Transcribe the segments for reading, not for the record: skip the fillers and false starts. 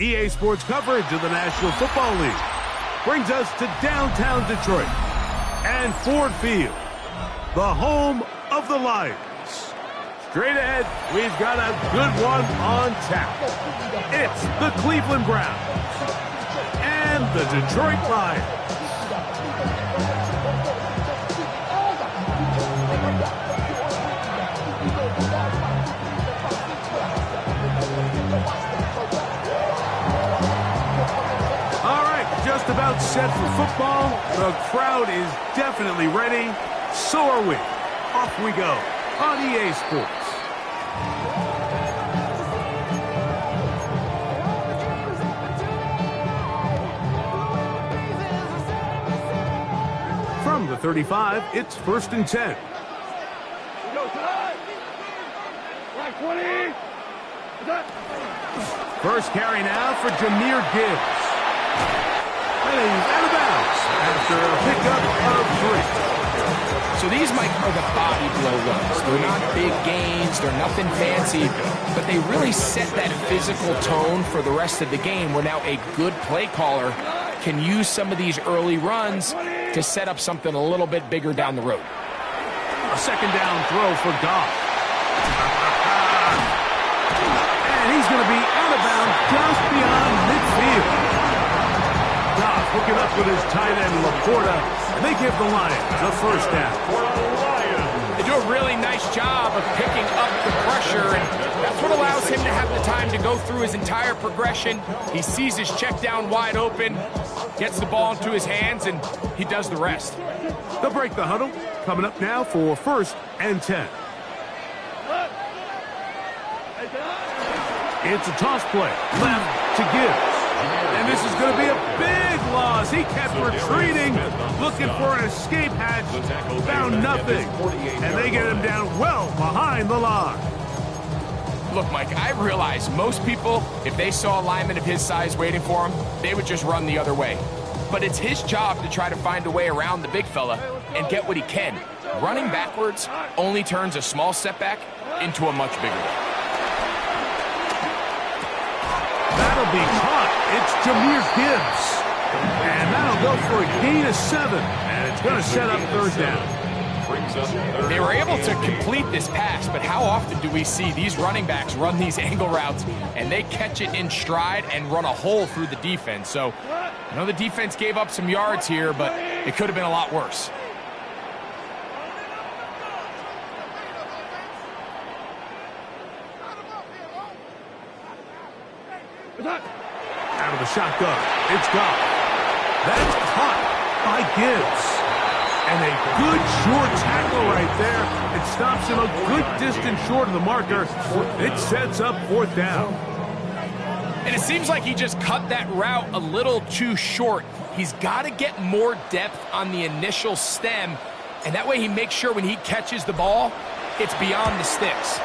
EA Sports coverage of the National Football League brings us to downtown Detroit and Ford Field, the home of the Lions. Straight ahead, we've got a good one on tap. It's the Cleveland Browns and the Detroit Lions. Just about set for football. The crowd is definitely ready. So are we. Off we go on EA Sports. From the 35, it's 1st and 10. First carry now for Jahmyr Gibbs. And he's out of bounds after a pickup of 3. So these, Mike, are the body blow runs. They're not big gains, they're nothing fancy, but they really set that physical tone for the rest of the game where now a good play caller can use some of these early runs to set up something a little bit bigger down the road. A second down throw for Goff. And he's going to be out of bounds just beyond midfield. Goff hooking up with his tight end, Laporta, and they give the Lions a first down. They do a really nice job of picking up the pressure, and that's what allows him to have the time to go through his entire progression. He sees his check down wide open, gets the ball into his hands, and he does the rest. They'll break the huddle. Coming up now for 1st and 10. It's a toss play. Left to Gibbs. And this is going to be a big loss. He kept retreating, looking for an escape hatch, found nothing. And they get him down well behind the line. Look, Mike, I realize most people, if they saw a lineman of his size waiting for him, they would just run the other way. But it's his job to try to find a way around the big fella and get what he can. Running backwards only turns a small setback into a much bigger one. That'll be caught. It's Jahmyr Gibbs. And that'll go for a gain of 7. And it's going to set up 3rd down. They were able to complete this pass, but how often do we see these running backs run these angle routes and they catch it in stride and run a hole through the defense? So I know the defense gave up some yards here, but it could have been a lot worse. Out of the shotgun, it's Goff. That's caught by Gibbs. And a good short tackle right there. It stops him a good distance short of the marker. It sets up 4th down. And it seems like he just cut that route a little too short. He's got to get more depth on the initial stem, and that way he makes sure when he catches the ball, it's beyond the sticks.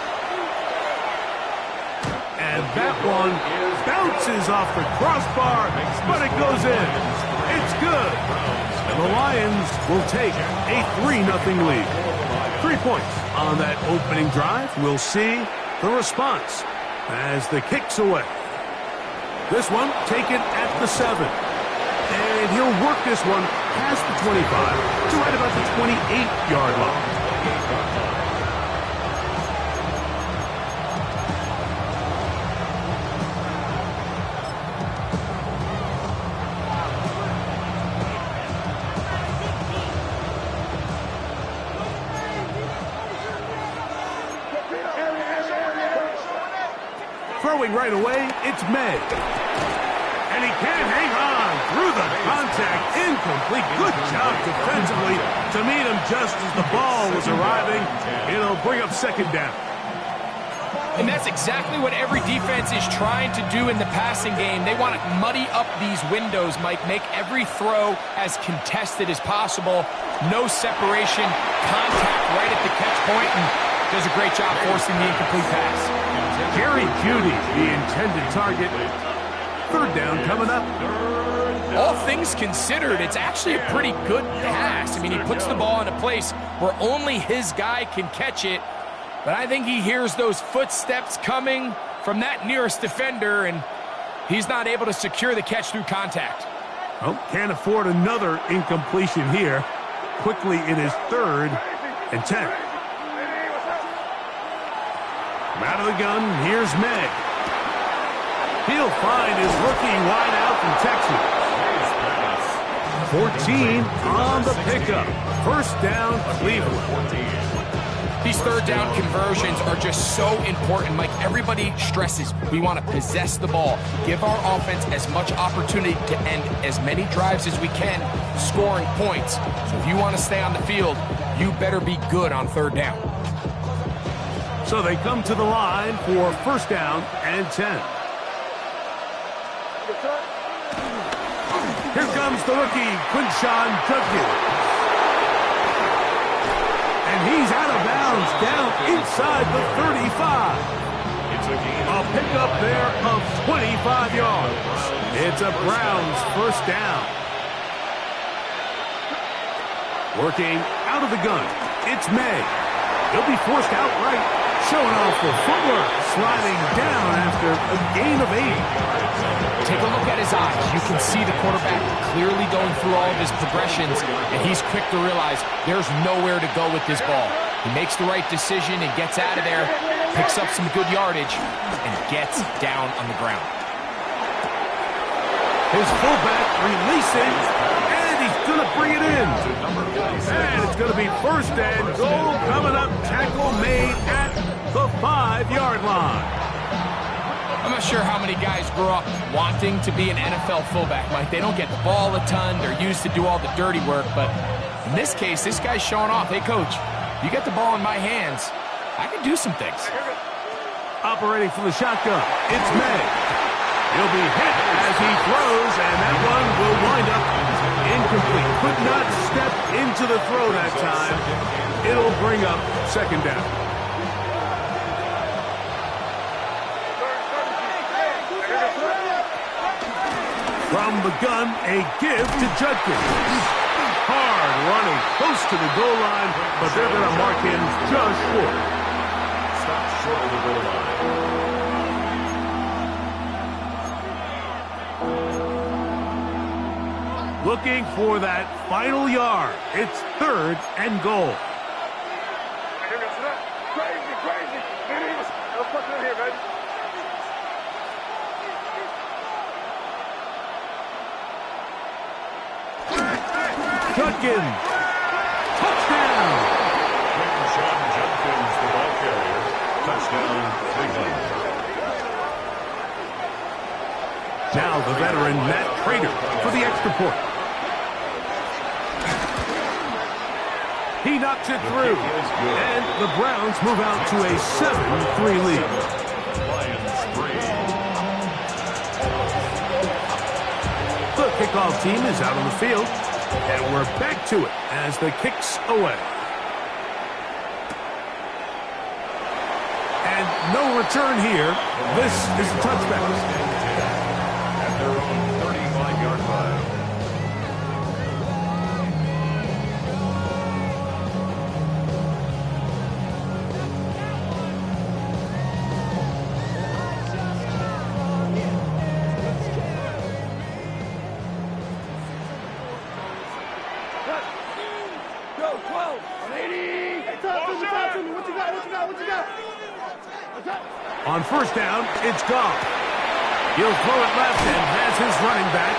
And that one bounces off the crossbar, but it goes in. It's good. And the Lions will take a 3-0 lead. 3 points on that opening drive. We'll see the response as the kick's away. This one taken at the 7. And he'll work this one past the 25 to right about the 28-yard line. Throwing right away, it's May. And he can't hang on through the contact. Incomplete. Good job defensively to meet him just as the ball was arriving. It'll bring up 2nd down. And that's exactly what every defense is trying to do in the passing game. They want to muddy up these windows, Mike, make every throw as contested as possible. No separation, contact right at the catch point, and does a great job forcing the incomplete pass. Jerry Jeudy, the intended target. 3rd down coming up. All things considered, it's actually a pretty good pass. I mean, he puts the ball in a place where only his guy can catch it. But I think he hears those footsteps coming from that nearest defender, and He's not able to secure the catch through contact. Oh, can't afford another incompletion here. Quickly, it is 3rd and 10. From out of the gun, here's May. He'll find his rookie wideout from Texas. 14 on the pickup. First down, Cleveland. These third down conversions are just so important, Mike. Everybody stresses we want to possess the ball, give our offense as much opportunity to end as many drives as we can, scoring points. So if you want to stay on the field, you better be good on third down. So they come to the line for first down and 10. Here comes the rookie, Quinshawn Judkins. And he's out of bounds, down inside the 35. A pickup there of 25 yards. It's a Browns first down. Working out of the gun, it's May. He'll be forced outright, showing off the footwork, sliding down after a gain of 8. Take a look at his eyes. You can see the quarterback clearly going through all of his progressions, and he's quick to realize there's nowhere to go with this ball. He makes the right decision and gets out of there, picks up some good yardage, and gets down on the ground. His fullback releasing, and he's going to bring it in. And it's going to be first and goal coming up. Tackle made at the 5-yard line. I'm not sure how many guys grow up wanting to be an NFL fullback, Mike. They don't get the ball a ton. They're used to do all the dirty work. But in this case, this guy's showing off. Hey, coach, you get the ball in my hands, I can do some things. Operating from the shotgun, it's May. He'll be hit as he throws, and that one will wind up incomplete. Could not step into the throw that time. It'll bring up second down. From the gun, a give to Judkins. Hard running, close to the goal line, but they're going to mark him just short. Stop short of the goal line. Looking for that final yard. It's 3rd and goal. Judkins, touchdown! Quinshawn Judkins, the ball carrier. Touchdown, Cleveland. Now the veteran Matt Prater for the extra point. He knocks it through, and the Browns move out to a 7-3 lead. Lions 3. The kickoff team is out on the field, and we're back to it as the kick's away. And no return here. This is a touchback. At their own 35-yard line. On first down, it's Goff. He'll throw it left and has his running back.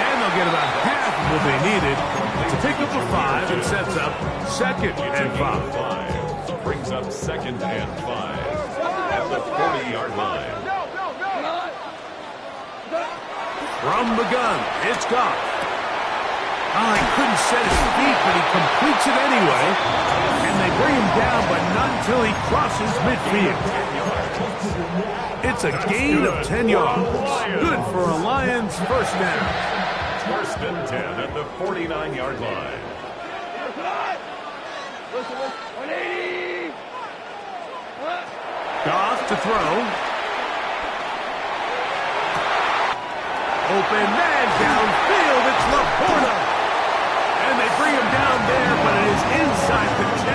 And they'll get about half of what they needed to pick up a 5 and sets up 2nd and 5. Brings up 2nd and 5 at the 40-yard line. From the gun, it's Goff. Oh, he couldn't set his feet, but he completes it anyway. And they bring him down, but not until he crosses midfield. It's a gain of 10 yards. Good for a Lions first down. First and 10 at the 49-yard line. Goff to throw. Open man downfield. It's Laporta. And they bring him down there, but it is inside the 10.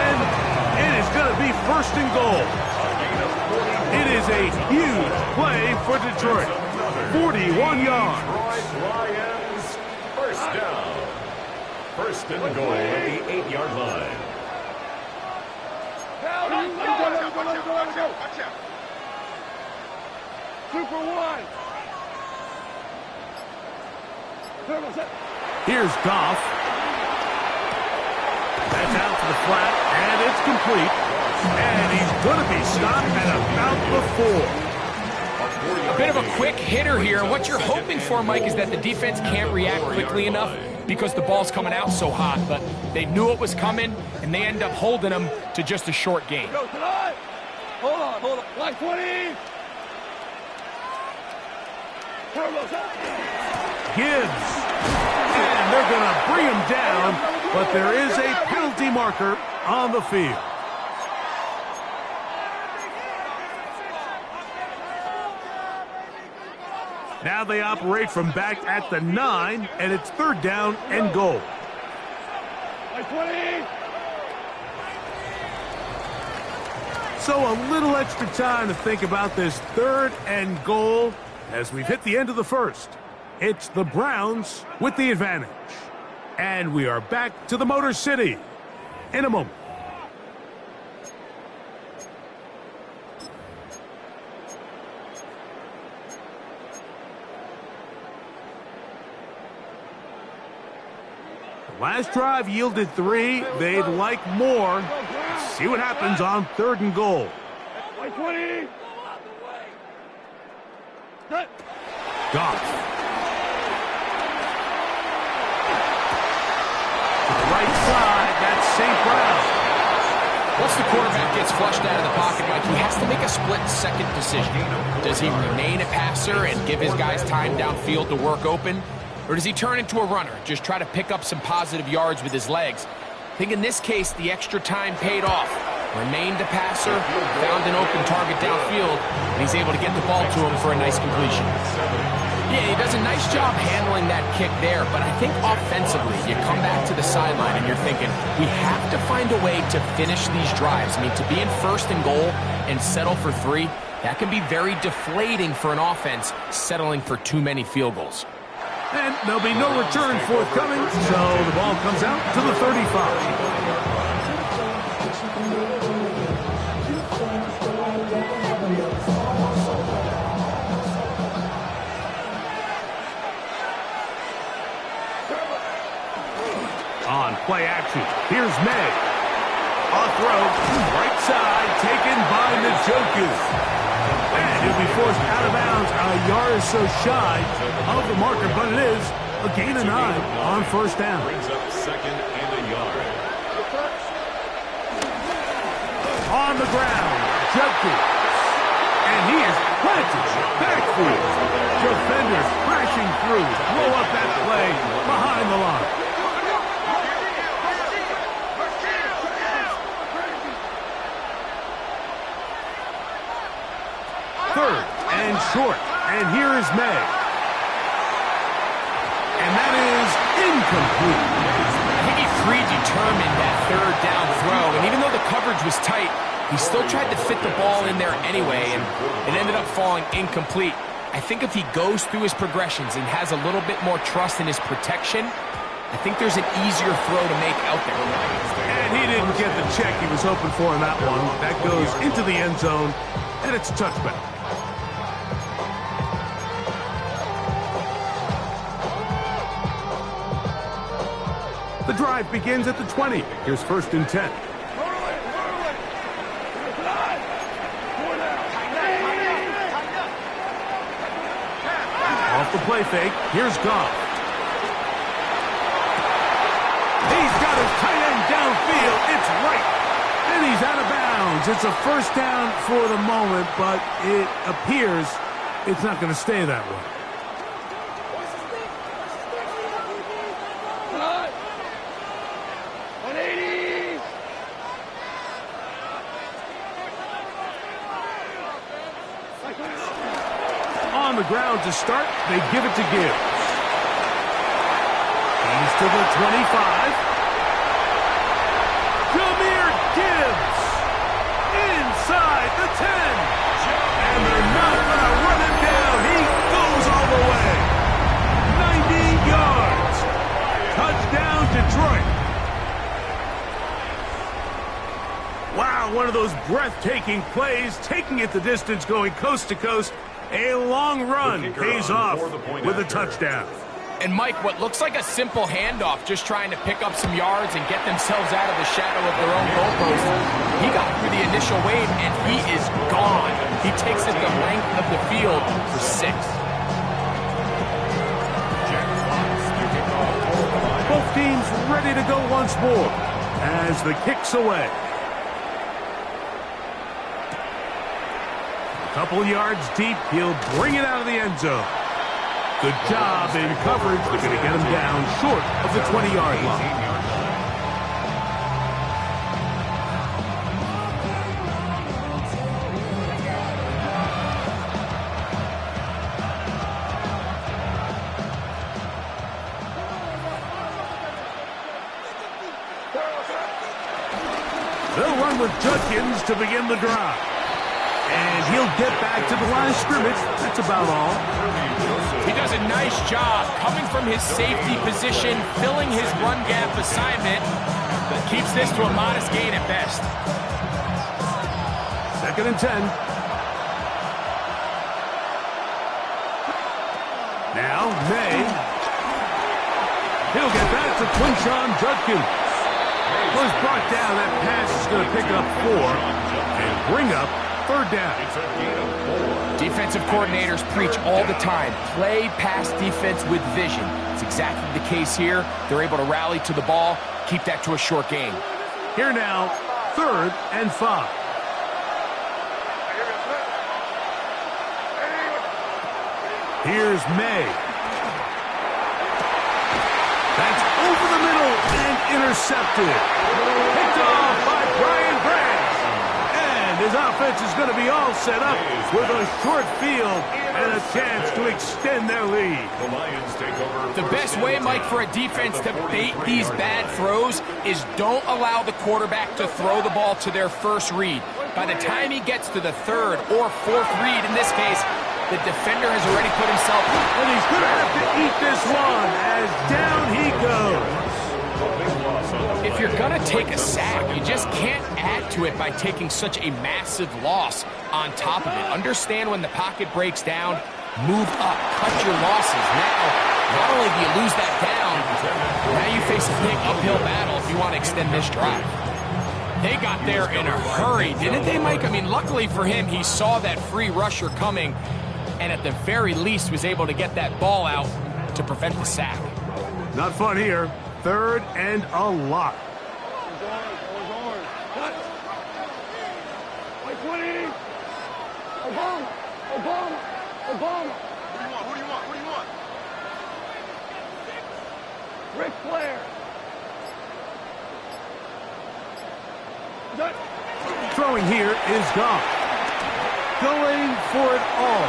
It is going to be first and goal. It is a huge play for Detroit. 41 yards. Detroit Lions, first down. First and goal at the 8-yard line. Here's Goff. That's out to the flat, and it's complete. And he's going to be stopped at about the 4. A bit of a quick hitter here. What you're hoping for, Mike, is that the defense can't react quickly enough because the ball's coming out so hot. But they knew it was coming, and they end up holding them to just a short gain. Hold on. Line 20. Gibbs. And they're going to bring him down, but there is a penalty marker on the field. Now they operate from back at the 9, and it's 3rd down and goal. Line 20. So a little extra time to think about this 3rd and goal as we've hit the end of the first. It's the Browns with the advantage. And we are back to the Motor City in a moment. The last drive yielded 3. They'd like more. Let's see what happens on 3rd and goal. Line 20. Goff. To the right side, that's St. Brown. Once the quarterback gets flushed out of the pocket, Mike, he has to make a split-second decision. Does he remain a passer and give his guys time downfield to work open? Or does he turn into a runner, just try to pick up some positive yards with his legs? I think in this case, the extra time paid off. Remained a passer, found an open target downfield, and he's able to get the ball to him for a nice completion. Yeah, he does a nice job handling that kick there, but I think offensively, you come back to the sideline and you're thinking, we have to find a way to finish these drives. I mean, to be in 1st and goal and settle for 3, that can be very deflating for an offense settling for too many field goals. And there'll be no return forthcoming, so the ball comes out to the 35. On play action, here's May. Off throw, right side, taken by Njoku. And he'll be forced out of bounds a yard or so shy of the marker, but it is a gain of 9 on 1st down. Brings up 2nd and a yard. On the ground, Njoku. And he is planted backfield. Defenders crashing through, blow up that play behind the line. 3rd and short, and here is May. And that is incomplete. I think he predetermined that 3rd down throw, and even though the coverage was tight, he still tried to fit the ball in there anyway, and it ended up falling incomplete. I think if he goes through his progressions and has a little bit more trust in his protection, I think there's an easier throw to make out there. And he didn't get the check he was hoping for in that one. That goes into the end zone, and it's a touchback. The drive begins at the 20. Here's 1st and 10. Off the play fake, here's Goff. He's got his tight end downfield. It's right. And he's out of bounds. It's a 1st down for the moment, but it appears it's not going to stay that way. On the ground to start, they give it to Gibbs. He's to the 25. Jahmyr Gibbs inside the 10. And they're not going to run him down. He goes all one of those breathtaking plays, taking it the distance, going coast to coast. A long run pays off with a touchdown. And Mike, what looks like a simple handoff, just trying to pick up some yards and get themselves out of the shadow of their own goalpost. He got through the initial wave, and he is gone. He takes it the length of the field for 6. Both teams ready to go once more as the kick's away. A couple yards deep, he'll bring it out of the end zone. Good job in coverage. They're going to get him down short of the 20-yard line. They'll run with Judkins to begin the drive. And he'll get back to the line of scrimmage. That's about all. He does a nice job coming from his safety position, filling his run gap assignment, but keeps this to a modest gain at best. 2nd and 10. Now, May. He'll get that to Quinshon Judkins. Was brought down. That pass is going to pick up 4 and bring up 3rd down. Defensive coordinators preach all the time, play pass defense with vision. It's exactly the case here. They're able to rally to the ball, keep that to a short gain. Here now, 3rd and 5. Here's May. That's over the middle and intercepted. Picked off by Brian Grant. And his offense is going to be all set up with a short field and a chance to extend their lead. The best way, Mike, for a defense to bait these bad throws is don't allow the quarterback to throw the ball to their first read. By the time he gets to the 3rd or 4th read, in this case, the defender has already put himself. And he's going to have to eat this one as down he goes. If you're going to take a sack, you just can't add to it by taking such a massive loss on top of it. Understand when the pocket breaks down, move up, cut your losses. Now, not only do you lose that down, now you face a big uphill battle if you want to extend this drive. They got there in a hurry, didn't they, Mike? I mean, luckily for him, he saw that free rusher coming, and at the very least was able to get that ball out to prevent the sack. Not fun here. 3rd and a lot. Obama. Who do you want? Ric Flair. Throwing here is gone. Going for it all.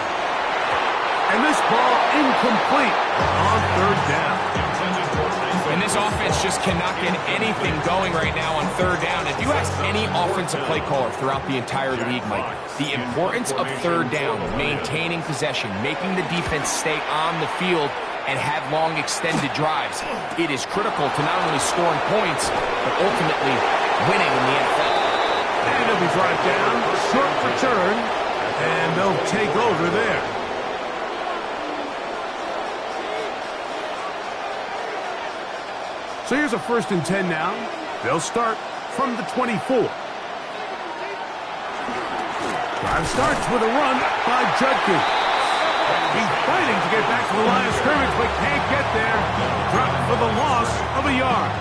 And this ball incomplete on 3rd down. And this offense just cannot get anything going right now on 3rd down. If you ask any offensive play caller throughout the entire league, Mike, the importance of 3rd down, maintaining possession, making the defense stay on the field and have long extended drives, it is critical to not only scoring points, but ultimately winning in the NFL. And it'll be brought down, short return, and they'll take over there. So here's a 1st and 10 now. They'll start from the 24. Drive starts with a run by Judkins. He's fighting to get back to the line of scrimmage, but can't get there. Dropped for the loss of a yard.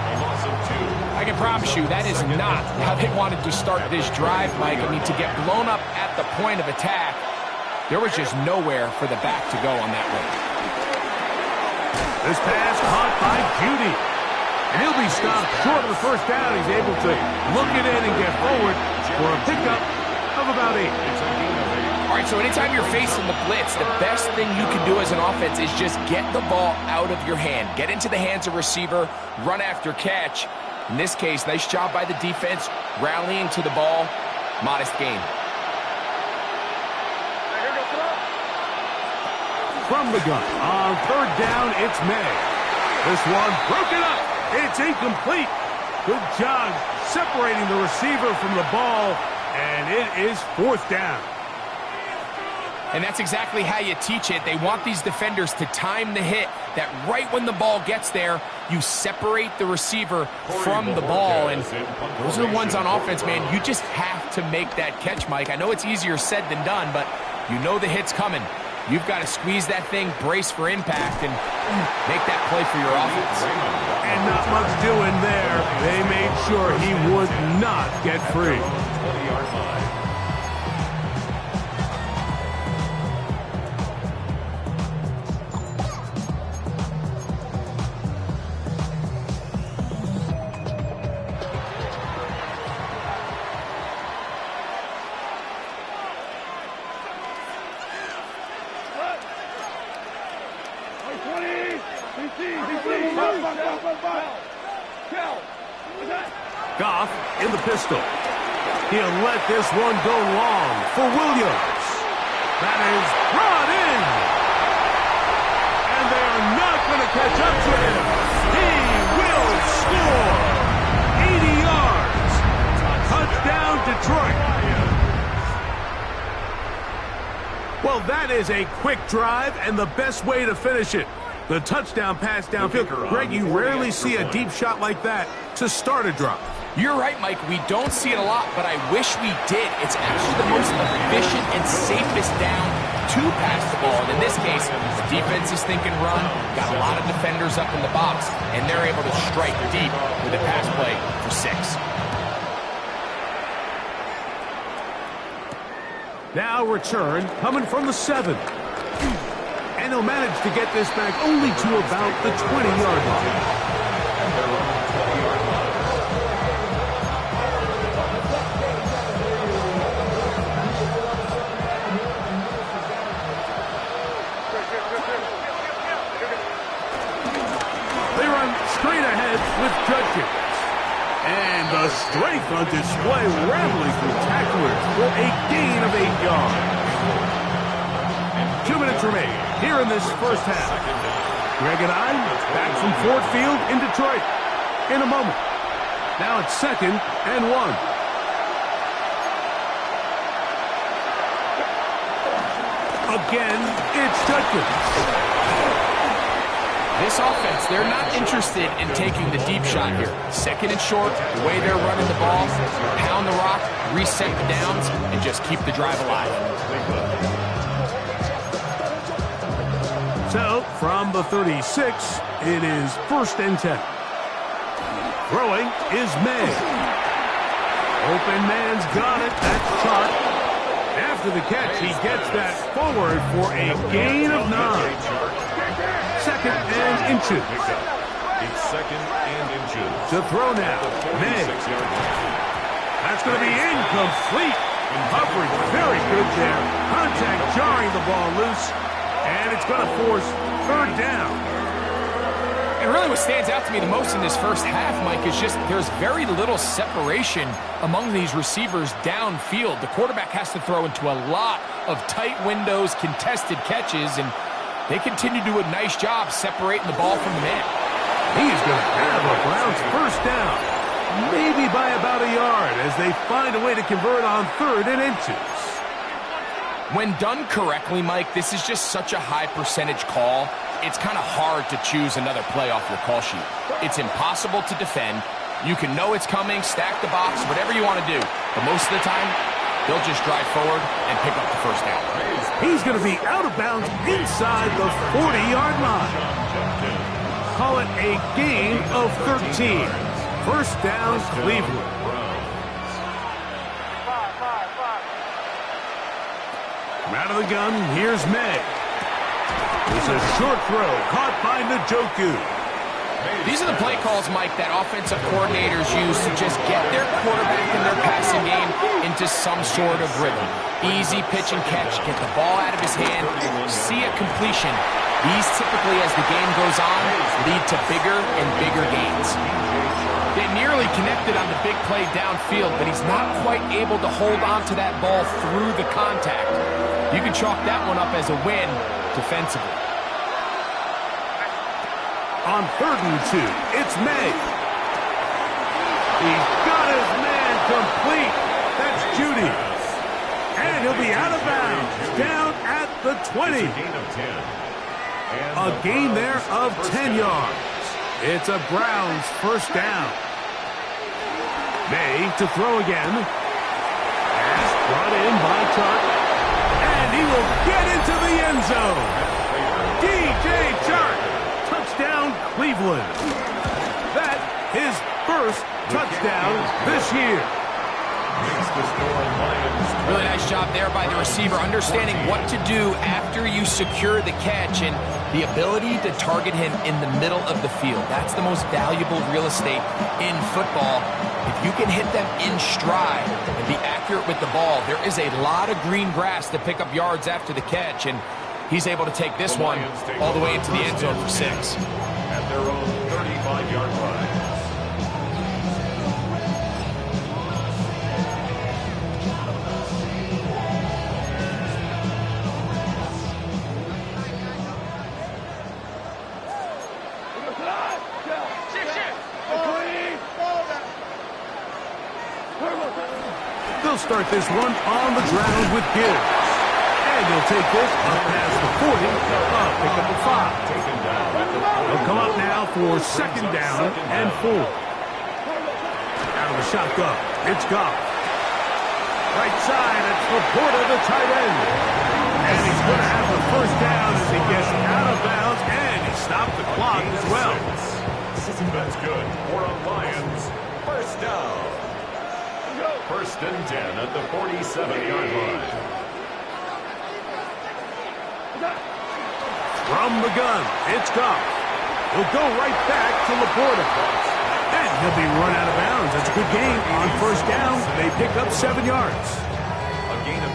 I can promise you that is not how they wanted to start this drive, Mike. I mean, to get blown up at the point of attack, there was just nowhere for the back to go on that one. This pass caught by Judy. And he'll be stopped short of the 1st down. He's able to look it in and get forward for a pickup of about 8. All right, so anytime you're facing the blitz, the best thing you can do as an offense is just get the ball out of your hand. Get into the hands of receiver, run after catch. In this case, nice job by the defense, rallying to the ball, modest gain. From the gun, on 3rd down, it's May. This one broken up. It's incomplete. Good job separating the receiver from the ball And it is 4th down. And that's exactly how you teach it. They want these defenders to time the hit, that right when the ball gets there, you separate the receiver from the ball. And those are the ones on offense, man. You just have to make that catch, Mike. I know it's easier said than done, but you know the hit's coming. You've got to squeeze that thing, brace for impact, and make that play for your offense. And not much doing there. They made sure he would not get free. 20-yard line. Goff in the pistol. He'll let this one go long for Williams. That is brought in. And they are not going to catch up to him. He will score. 80 yards. Touchdown, Detroit. Well, that is a quick drive and the best way to finish it. The touchdown pass downfield. Greg, you rarely see a deep shot like that to start a drive. You're right, Mike. We don't see it a lot, but I wish we did. It's actually the most efficient and safest down to pass the ball. And in this case, the defense is thinking run, got a lot of defenders up in the box, and they're able to strike deep with a pass play for 6. Now return coming from the 7. And he'll manage to get this back only to about the 20-yard line. They run straight ahead with Judkins. And the strength on display, rambling through tacklers for a gain of 8 yards. 2 minutes remain here in this first half. Greg and I back from Ford Field in Detroit in a moment. Now it's 2nd and 1. Again, it's Judkins. This offense, they're not interested in taking the deep shot here. 2nd and short, the way they're running the ball, pound the rock, reset the downs, and just keep the drive alive. So, from the 36, it is 1st and 10. Throwing is May. Open man's got it. That's shot. After the catch, he gets that forward for a gain of 9. 2nd and inches. It's 2nd and inches. To throw now. May. That's going to be incomplete. Coverage very good there. Contact jarring the ball loose. And it's going to force 3rd down. And really what stands out to me the most in this first half, Mike, is just there's very little separation among these receivers downfield. The quarterback has to throw into a lot of tight windows, contested catches, and they continue to do a nice job separating the ball from the man. He's going to have a Browns 1st down, maybe by about a yard, as they find a way to convert on 3rd and inches. When done correctly, Mike, this is just such a high percentage call. It's kind of hard to choose another play off your call sheet. It's impossible to defend. You can know it's coming, stack the box, whatever you want to do. But most of the time, they'll just drive forward and pick up the 1st down. He's going to be out of bounds inside the 40-yard line. Call it a gain of 13. 1st down, Cleveland. Out of the gun, here's May. It's a short throw, caught by Njoku. These are the play calls, Mike, that offensive coordinators use to just get their quarterback and their passing game into some sort of rhythm. Easy pitch and catch, get the ball out of his hand, see a completion. These typically, as the game goes on, lead to bigger and bigger gains. They nearly connected on the big play downfield, but he's not quite able to hold on to that ball through the contact. You can chalk that one up as a win defensively. On 3rd and 2, it's May. He's got his man complete. That's Judy. And he'll be out of bounds, down at the 20. A gain there of 10 yards. It's a Browns first down. May to throw again. Pass brought in by Chark. And he will get into the end zone. DJ Chark. Touchdown, Cleveland. That his first touchdown this year. Really nice job there by the receiver, understanding what to do after you secure the catch and the ability to target him in the middle of the field. That's the most valuable real estate in football. If you can hit them in stride and be accurate with the ball, there is a lot of green grass to pick up yards after the catch, and he's able to take this one all the way into the end zone for 6. At their own 35-yard line. They'll start this one on the ground with Gibbs. And they'll take this up past the 40, pick up the 5. They'll come up now for second down and 4. Out of the shotgun, it's Goff. Right side, it's Laporta, the tight end. And he's going to have the first down as he gets out of bounds, and he stopped the clock as well. That's good for a Lions first down. First and 10 at the 47-yard line. From the gun, it's Goff. He'll go right back to Laporta. And he'll be run out of bounds. That's a good game on first down. They pick up 7 yards.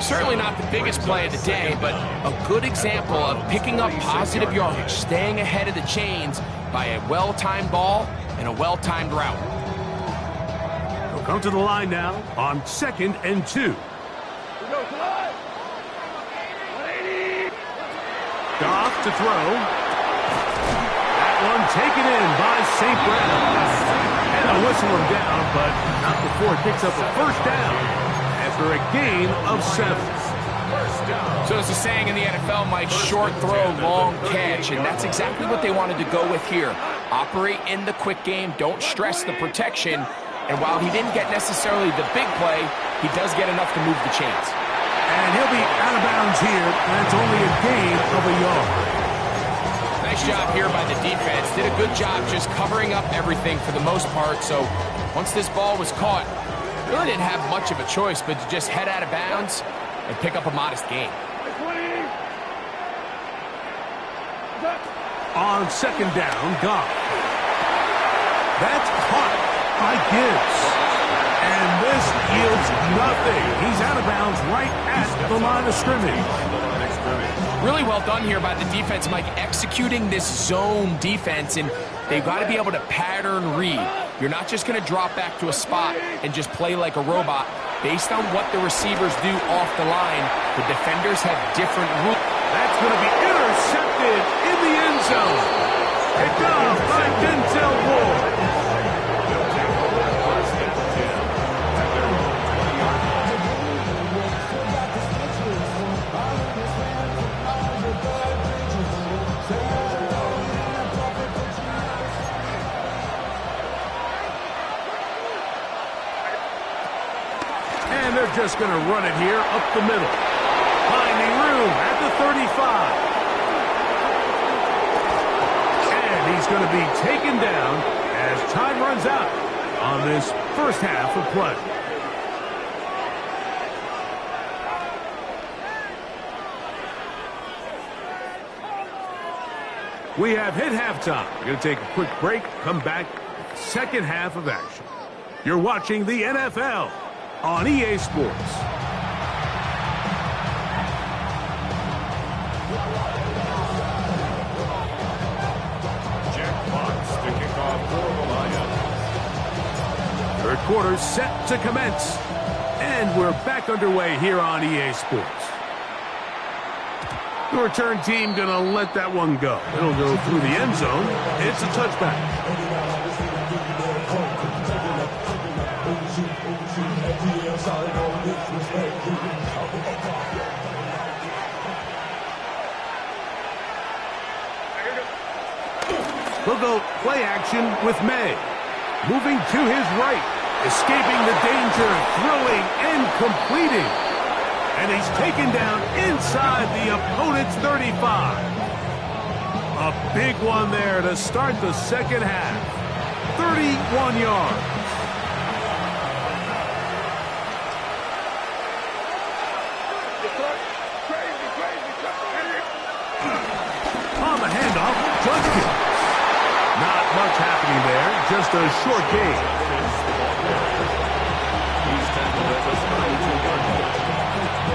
Certainly not the biggest play of the day, but a good example of picking up positive yardage, staying ahead of the chains by a well-timed ball and a well-timed route. He'll come to the line now on 2nd and 2. Goff to throw. That one taken in by St. Brown. And a whistle him down, but not before it picks up a first down after a gain of 7. So as the saying in the NFL, Mike, short throw, long catch, and that's exactly what they wanted to go with here. Operate in the quick game, don't stress the protection, and while he didn't get necessarily the big play, he does get enough to move the chains. And he'll be out of bounds here, and it's only a gain of a yard. Nice job here by the defense. Did a good job just covering up everything for the most part, so once this ball was caught, really didn't have much of a choice but to just head out of bounds and pick up a modest gain. On second down, Goff. That's caught by Gibbs. And this yields nothing. He's out of bounds right at the line of scrimmage. Really well done here by the defense, Mike, executing this zone defense, and they've got to be able to pattern read. You're not just going to drop back to a spot and just play like a robot. Based on what the receivers do off the line, the defenders have different rules. That's going to be intercepted in the end zone. Picked off by Denzel Ward. And they're just going to run it here up the middle. Finding room at the 35. And he's going to be taken down as time runs out on this first half of play. We have hit halftime. We're going to take a quick break, come back, second half of action. You're watching the NFL on EA Sports. Jack Fox to kick off for the Lions. Third quarter set to commence. And we're back underway here on EA Sports. The return team going to let that one go. It'll go through the end zone. It's a touchback. They'll go play action with May. Moving to his right. Escaping the danger. Throwing and completing. And he's taken down inside the opponent's 35. A big one there to start the second half. 31 yards. On the handoff, Judkins. Not much happening there, just a short gain. He's tackled at the 32-yard line.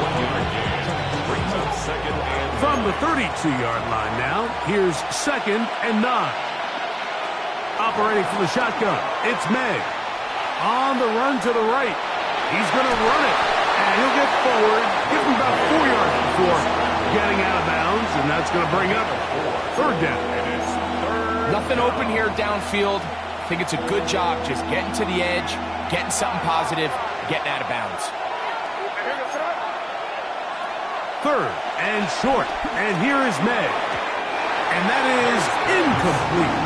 1-yard gain. Brings up second and... From the 32-yard line now, here's 2nd and 9. Operating from the shotgun, it's May. On the run to the right. He's going to run it. And he'll get forward. Give him about 4 yards before getting out of bounds. And that's going to bring up 3rd down. Nothing open here downfield. I think it's a good job just getting to the edge, getting something positive, getting out of bounds. 3rd and short. And here is May. And that is incomplete.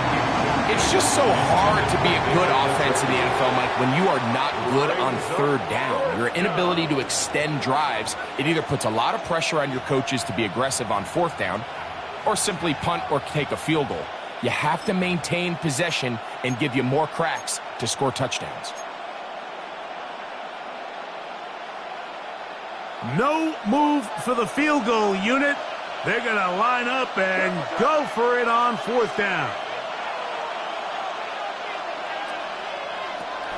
It's just so hard to be a good offense in the NFL, Mike, when you are not good on 3rd down. Your inability to extend drives, it either puts a lot of pressure on your coaches to be aggressive on 4th down or simply punt or take a field goal. You have to maintain possession and give you more cracks to score touchdowns. No move for the field goal unit. They're going to line up and go for it on 4th down.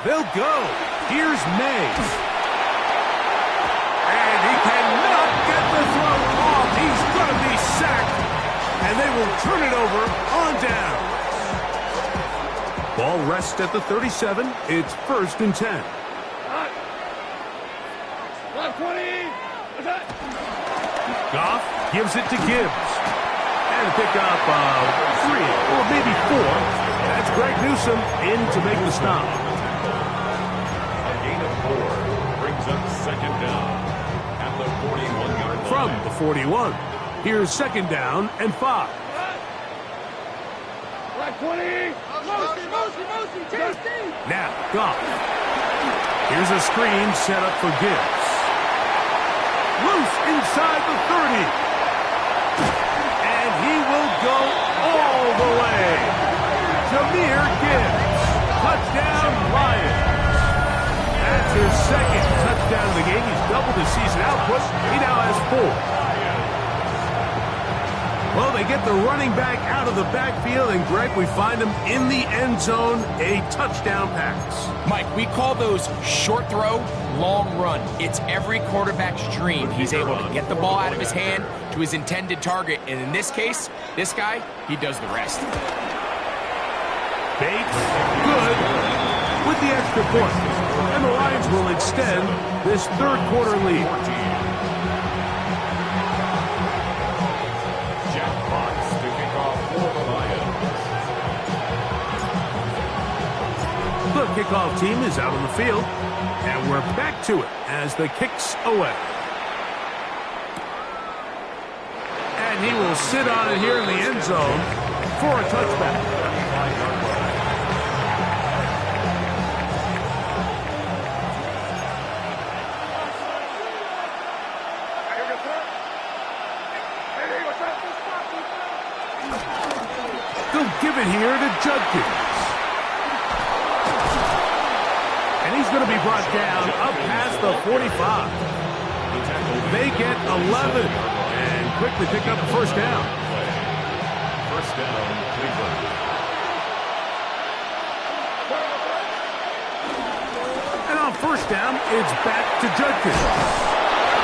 They'll go. Here's May. And he cannot get the throw off. He's going to be sacked. And they will turn it over on down. Ball rests at the 37. It's 1st and 10. Goff gives it to Gibbs. And a pickup of 3 or maybe 4. That's Greg Newsome in to make the stop. A gain of 4 brings up 2nd down at the 41-yard line. From the 41, here's 2nd down and 5. Now, Goff. Here's a screen set up for Gibbs. Loose inside the 30. And he will go all the way. Jahmyr Gibbs. Touchdown, Lions. That's his 2nd touchdown of the game. He's doubled his season output. He now has 4. Well, they get the running back out of the backfield, and Greg, we find him in the end zone, a touchdown pass. Mike, we call those short throw, long run. It's every quarterback's dream. He's able to get the ball out of his hand to his intended target, and in this case, this guy, he does the rest. Bates, good, with the extra point. And the Lions will extend this 3rd quarter lead. The kickoff team is out on the field, and we're back to it as the kick's away. And he will sit on it here in the end zone for a touchback. They'll give it here to Judkins. And he's going to be brought down up past the 45. They get 11 and quickly pick up the 1st down. 1st down, Cleveland. And on 1st down, it's back to Judkins.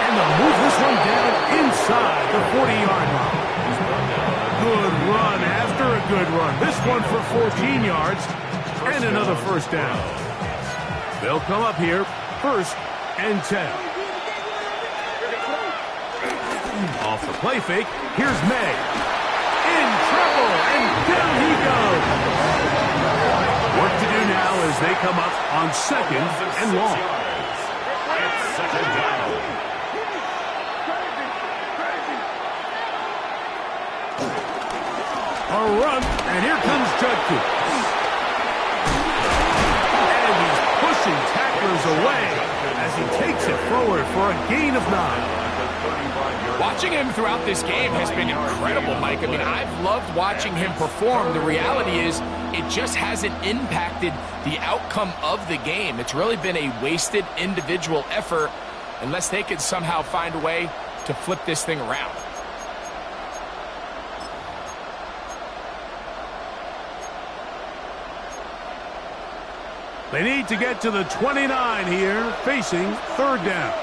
And they'll move this one down inside the 40-yard line. Good run after a good run. This one for 14 yards and another 1st down. They'll come up here, 1st and 10. Off the play fake, here's May. In trouble, and down he goes. Work to do now as they come up on 2nd and long. 2nd down. A run And here comes Judkins. And he's pushing tacklers away as he takes it forward for a gain of 9. Watching him throughout this game has been incredible, Mike. I mean, I've loved watching him perform. The reality is it just hasn't impacted the outcome of the game. It's really been a wasted individual effort unless they could somehow find a way to flip this thing around. They need to get to the 29 here, facing 3rd down.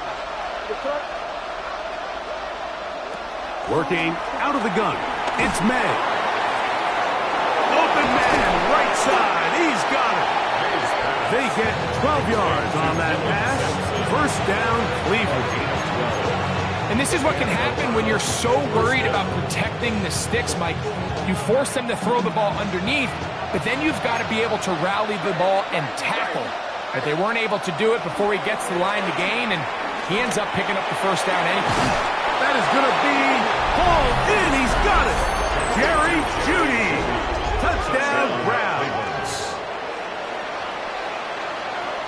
Working out of the gun. It's May. Open man, right side. He's got it. They get 12 yards on that pass. 1st down, Cleveland. And this is what can happen when you're so worried about protecting the sticks, Mike. You force them to throw the ball underneath, but then you've got to be able to rally the ball and tackle. But they weren't able to do it before he gets the line to gain, and he ends up picking up the 1st down anyway. That is going to be hauled in. He's got it. Jerry Jeudy. Touchdown, Browns.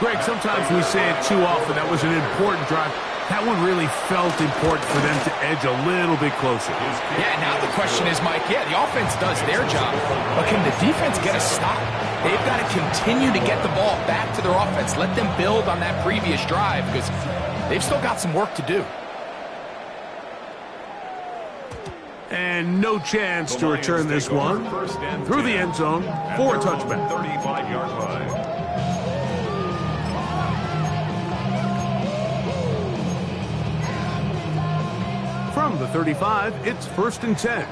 Greg, sometimes we say it too often. That was an important drive. That one really felt important for them to edge a little bit closer. Yeah, now the question is, Mike, the offense does their job, but can the defense get a stop? They've got to continue to get the ball back to their offense. Let them build on that previous drive because they've still got some work to do. And no chance to return this one through the end zone for a touchback. 35-yard line. From the 35, it's 1st and 10.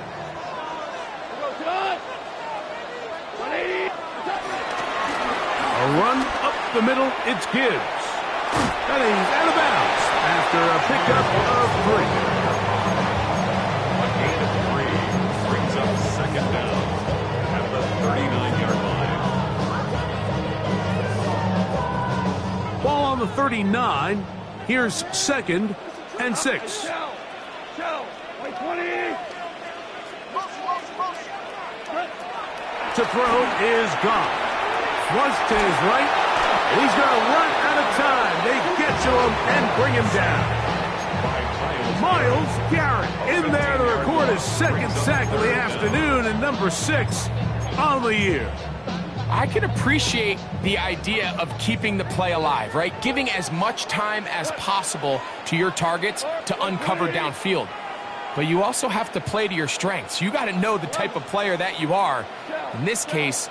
A run up the middle, it's Gibbs. And he's out of bounds after a pickup of 3. A gain of 3 brings up 2nd down at the 39-yard line. Ball on the 39. Here's 2nd and 6. To throw is gone. Flush to his right. He's going to run out of time. They get to him and bring him down. Myles Garrett in there to record his 2nd sack of the afternoon and number 6 on the year. I can appreciate the idea of keeping the play alive, right? Giving as much time as possible to your targets to uncover downfield. But you also have to play to your strengths. You got to know the type of player that you are. In this case,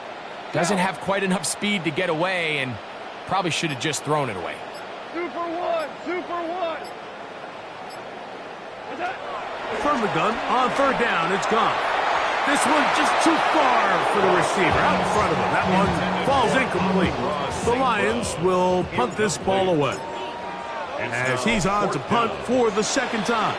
doesn't have quite enough speed to get away and probably should have just thrown it away. Super one. From the gun on 3rd down, it's gone. This one's just too far for the receiver out in front of him. That one falls incomplete. The Lions will punt this ball away as he's on to punt for the 2nd time.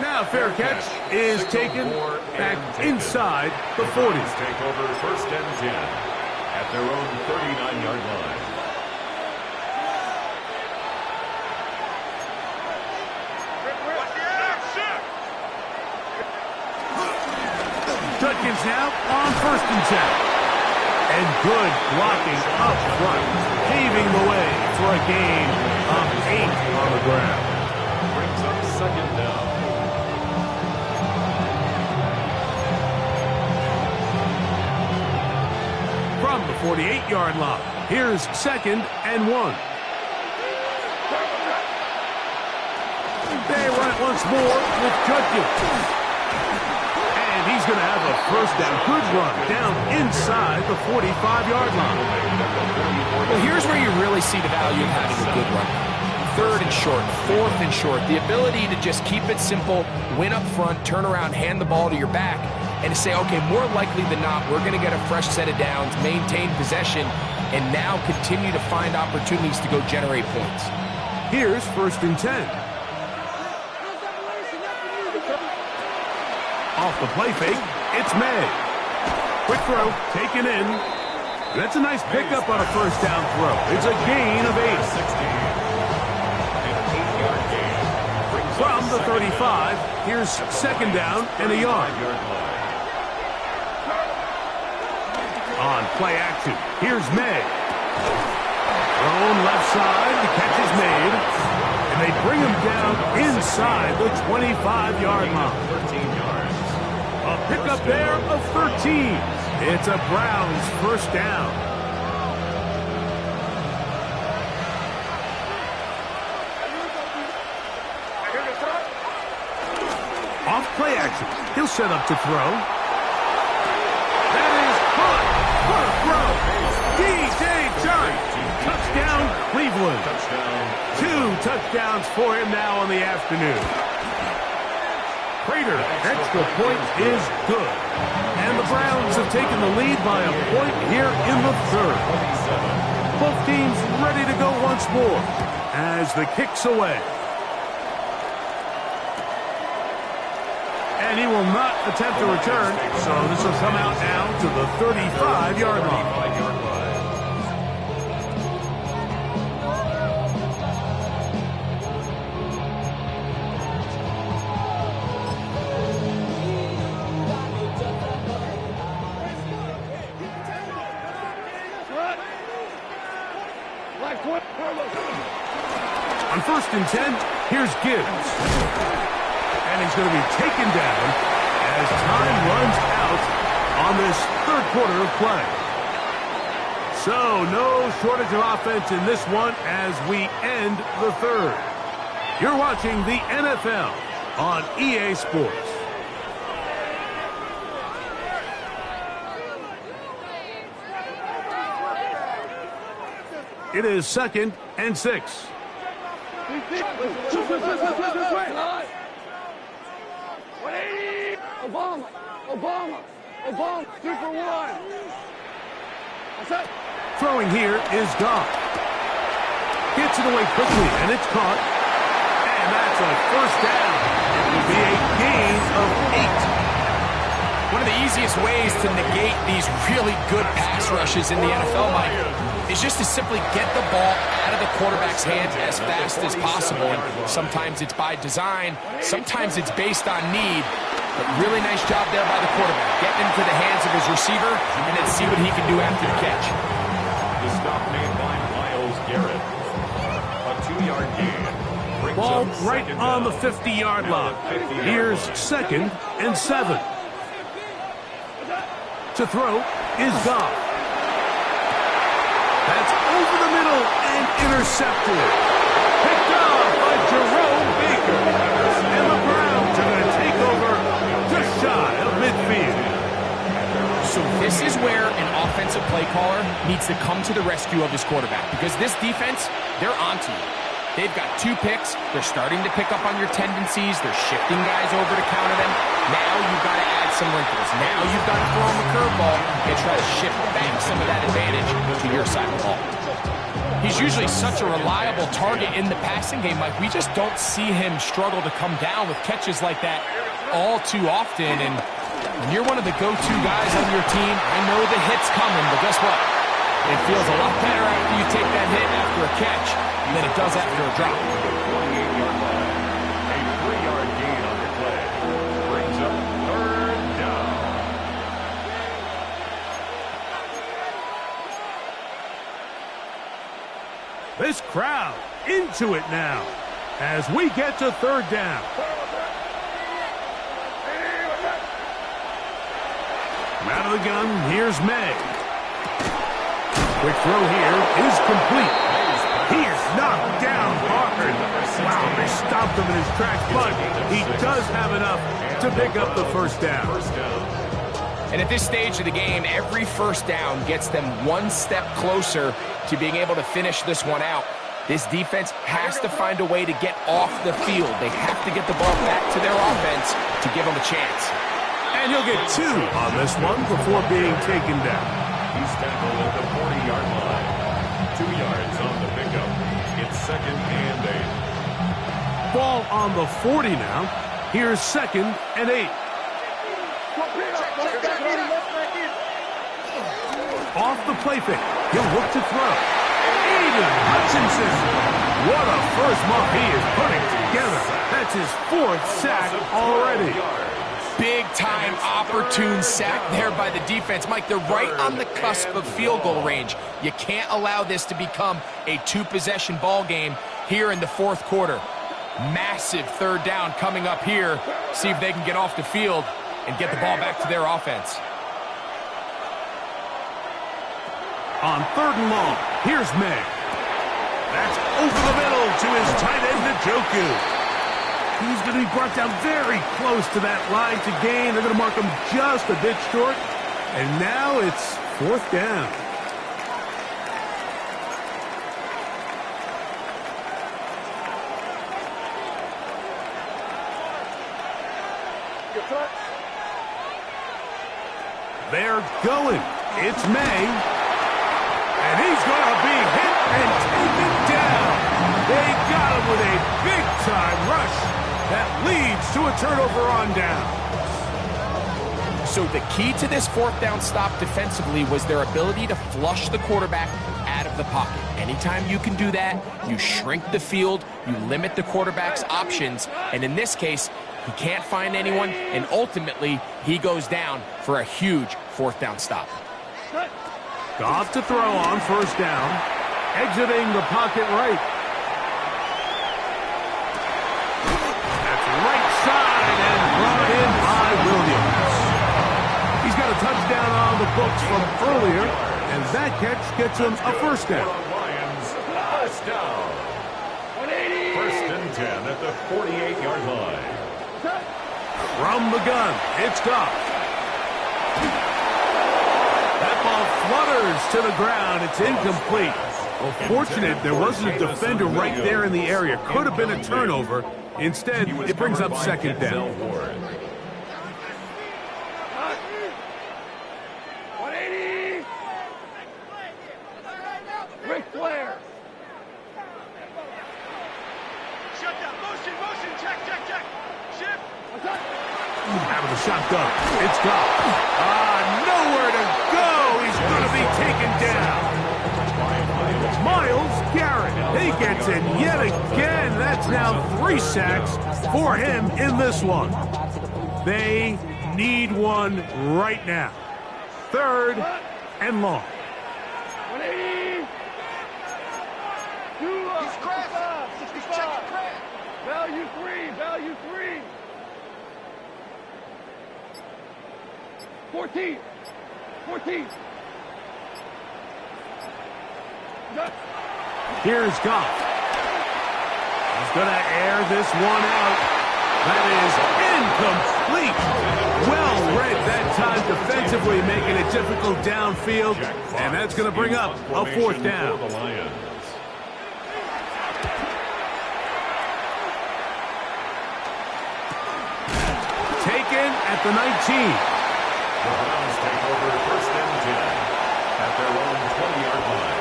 Now fair catch is taken back inside the 40. Take over 1st and 10 at their own 39-yard line. Judkins now on 1st and 10. And good blocking up front, paving the way for a gain of 8 on the ground. Brings up 2nd down. From the 48-yard line, here's 2nd and 1. They run it once more with Judkins. And he's going to have a 1st down. Good run down inside the 45-yard line. Well, here's where you really see the value of having a good run. 3rd and short, 4th and short. The ability to just keep it simple, win up front, turn around, hand the ball to your back, and to say, okay, more likely than not, we're going to get a fresh set of downs, maintain possession, and now continue to find opportunities to go generate points. Here's 1st and 10. Off the play fake, it's May. Quick throw, taken in. That's a nice pickup on a 1st down throw. It's a gain of 8. An 8-yard gain. From from the 35. Here's second down and a yard. On play action, here's May. Thrown left side, the catch is made. And they bring him down inside the 25-yard line. 13 yards. A pickup there of 13. It's a Browns first down. Off play action. He'll set up to throw. That is caught. What a throw. D.J. Chark. Touchdown, Cleveland. Touchdown. 2 touchdowns for him now on the afternoon. Prater, extra point is good. And the Browns have taken the lead by a point here in the third. Both teams ready to go once more as the kick's away. And he will not attempt to return, so this will come out now to the 35-yard line. On 1st and 10, here's Gibbs. And he's going to be taken down as time runs out on this third quarter of play. So no shortage of offense in this one as we end the third. You're watching the NFL on EA Sports. It is 2nd and 6. Obama, 2 for 1. Throwing here is Goff. Gets it away quickly, and it's caught. And that's a first down. It will be a gain of 8. One of the easiest ways to negate these really good pass rushes in the NFL, Mike, is just to simply get the ball out of the quarterback's hands as fast as possible. And sometimes it's by design, sometimes it's based on need. But really nice job there by the quarterback, getting into the hands of his receiver and then see what he can do after the catch. The stop made by Myles Garrett. A 2-yard gain. Ball right on the 50-yard line. Here's 2nd and 7. To throw is Goff. That's over the middle and intercepted. Picked off by Jerome Baker. And the Browns are going to take over just shy of midfield. So this is where an offensive play caller needs to come to the rescue of his quarterback, because this defense, they're onto you. They've got 2 picks. They're starting to pick up on your tendencies. They're shifting guys over to counter them. Now you've got to add some wrinkles. Now you've got to throw them a curveball and try to shift back some of that advantage to your side of the ball. He's usually such a reliable target in the passing game, Mike. We just don't see him struggle to come down with catches like that all too often. And when you're one of the go-to guys on your team, I know the hit's coming, but guess what? It feels a lot better after you take that hit after a catch than it does after a drop. 28-yard line. A 3-yard gain on the play. Brings up 3rd down. This crowd into it now as we get to 3rd down. Out of the gun, here's May. Quick throw here is complete. He is knocked down hard. Wow, they stopped him in his tracks, but he does have enough to pick up the first down. And at this stage of the game, every first down gets them one step closer to being able to finish this one out. This defense has to find a way to get off the field. They have to get the ball back to their offense to give them a chance. And he'll get 2 on this one before being taken down. He's tackled at the 40-yard line. 2 yards on the pickup. It's 2nd and 8. Ball on the 40 now. Here's 2nd and 8. Off the play fake. He'll look to throw. Aiden Hutchinson. What a first month he is putting together. That's his 4th sack already. Big-time opportune sack there by the defense. Mike, they're right on the cusp of field goal range. You can't allow this to become a 2-possession ball game here in the 4th quarter. Massive 3rd down coming up here. See if they can get off the field and get the ball back to their offense. On 3rd and long, here's May. That's over the middle to his tight end, Njoku. He's going to be brought down very close to that line to gain. They're going to mark him just a bit short. And now it's 4th down. They're going. It's May. And he's going to be hit and taken down. They got him with a big-time rush that leads to a turnover on down. So the key to this 4th down stop defensively was their ability to flush the quarterback out of the pocket. Anytime you can do that, you shrink the field, you limit the quarterback's options, and in this case, he can't find anyone, and ultimately, he goes down for a huge 4th down stop. Goff to throw on 1st down, exiting the pocket right. That's right side and brought in by Williams. He's got a touchdown on the books from earlier, and that catch gets him a 1st down. Lions, 1st down. 1st and 10 at the 48-yard line. From the gun, it's Goff. That ball flutters to the ground. It's incomplete. Well, fortunate there wasn't a defender right there in the area. Could have been a turnover. Instead, it brings up 2nd down. 180. Ric Flair. Shut down. Motion. Check. Shift. Out of the shotgun, it's Goff. Nowhere to go. He's going to be taken down. Myles Garrett, he gets it yet again. That's now 3 sacks for him in this one. They need one right now. 3rd and long. 180. He's crashing. He's checking crash. Value 3. 14. Here's Goff. He's going to air this one out. That is incomplete. Well read that time defensively, making it difficult downfield. And that's going to bring up a 4th down. Taken at the 19. The Browns take over 1st and 10 at their own 20-yard line.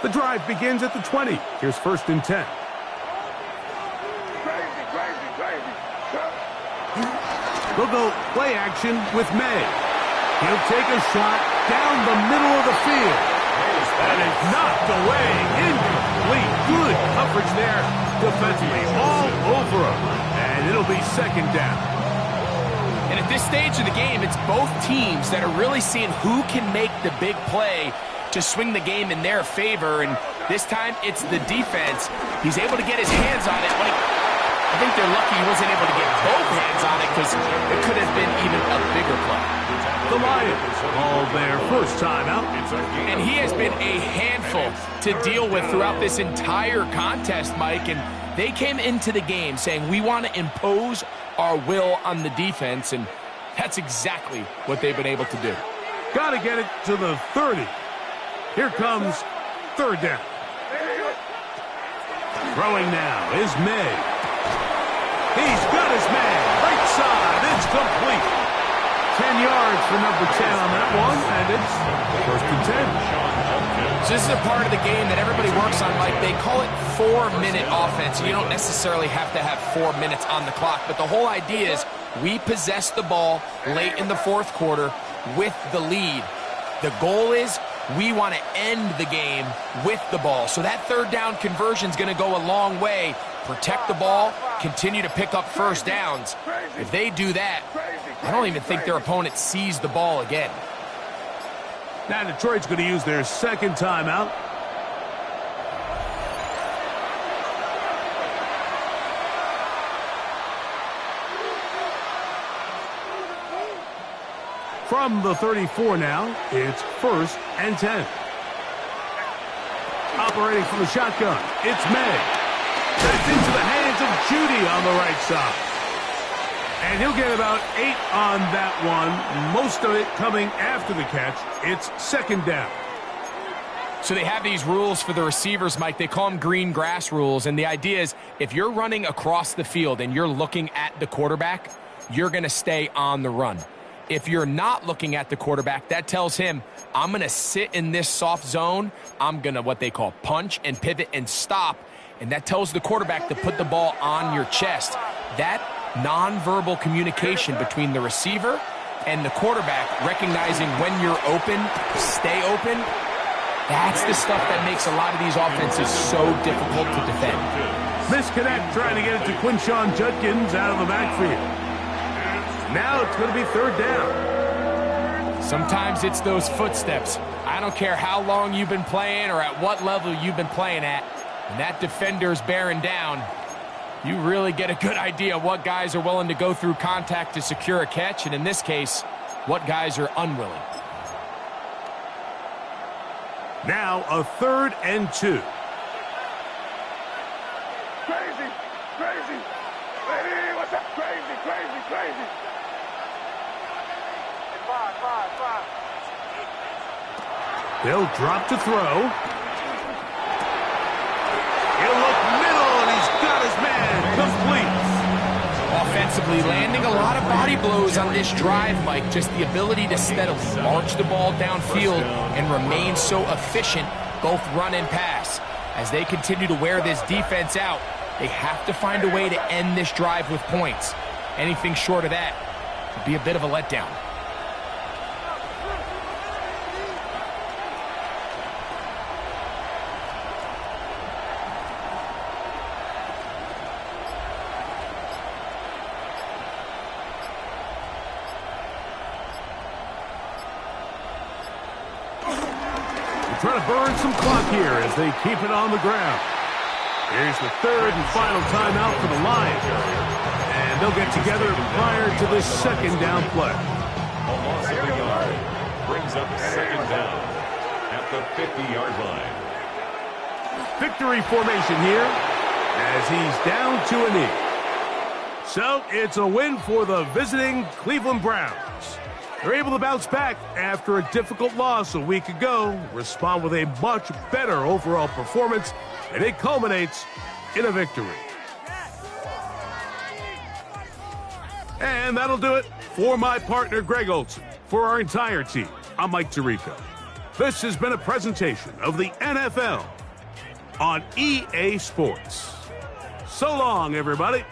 The drive begins at the 20. Here's 1st and 10. Crazy. They'll go play action with May. He'll take a shot down the middle of the field. That is knocked away. Incomplete. Good coverage there defensively. All over him. And it'll be 2nd down. And at this stage of the game, it's both teams that are really seeing who can make the big play to swing the game in their favor. And this time, it's the defense. He's able to get his hands on it. I think they're lucky he wasn't able to get both hands on it because it could have been even a bigger play. The Lions call their 1st timeout. And he has been a handful to deal with throughout this entire contest, Mike. And they came into the game saying, we want to impose our will on the defense. And that's exactly what they've been able to do. Got to get it to the 30. Here comes 3rd down. Throwing now is May. He's got his man. Right side. It's complete. 10 yards for number 10 on that one, and it's 1st and 10. So So this is a part of the game that everybody works on, Mike. They call it 4-minute offense. You don't necessarily have to have 4 minutes on the clock, but the whole idea is we possess the ball late in the fourth quarter with the lead. The goal is we want to end the game with the ball. So that third down conversion is going to go a long way. Protect the ball, continue to pick up first downs. If they do that, I don't even think their opponent sees the ball again. Now Detroit's going to use their second timeout. From the 34 now, it's 1st and 10. Operating from the shotgun, it's May. That's into the hands of Judy on the right side. And he'll get about 8 on that one, most of it coming after the catch. It's 2nd down. So they have these rules for the receivers, Mike. They call them green grass rules, and the idea is if you're running across the field and you're looking at the quarterback, you're going to stay on the run. If you're not looking at the quarterback, that tells him, I'm going to sit in this soft zone. I'm going to what they call punch and pivot and stop. And that tells the quarterback to put the ball on your chest. That nonverbal communication between the receiver and the quarterback, recognizing when you're open, stay open, that's the stuff that makes a lot of these offenses so difficult to defend. Misconnect trying to get it to Quinshawn Judkins out of the backfield. Now it's going to be 3rd down. Sometimes it's those footsteps. I don't care how long you've been playing or at what level you've been playing at. When that defender's bearing down, you really get a good idea of what guys are willing to go through contact to secure a catch, and in this case, what guys are unwilling. Now a 3rd and 2. Crazy, crazy. Hey, what's up? Crazy, crazy, crazy. 5. They'll drop to throw. He'll look middle, and he's got his man complete. Offensively, landing a lot of body blows on this drive, Mike. Just the ability to steadily march the ball downfield and remain so efficient, both run and pass. As they continue to wear this defense out, they have to find a way to end this drive with points. Anything short of that would be a bit of a letdown. Trying to burn some clock here as they keep it on the ground. Here's the 3rd and final timeout for the Lions. And they'll get together prior to this 2nd down play. A loss of a yard brings up 2nd down at the 50-yard line. Victory formation here as he's down to a knee. So it's a win for the visiting Cleveland Browns. They're able to bounce back after a difficult loss a week ago, respond with a much better overall performance, and it culminates in a victory. And that'll do it for my partner, Greg Olson. For our entire team, I'm Mike Tirico. This has been a presentation of the NFL on EA Sports. So long, everybody.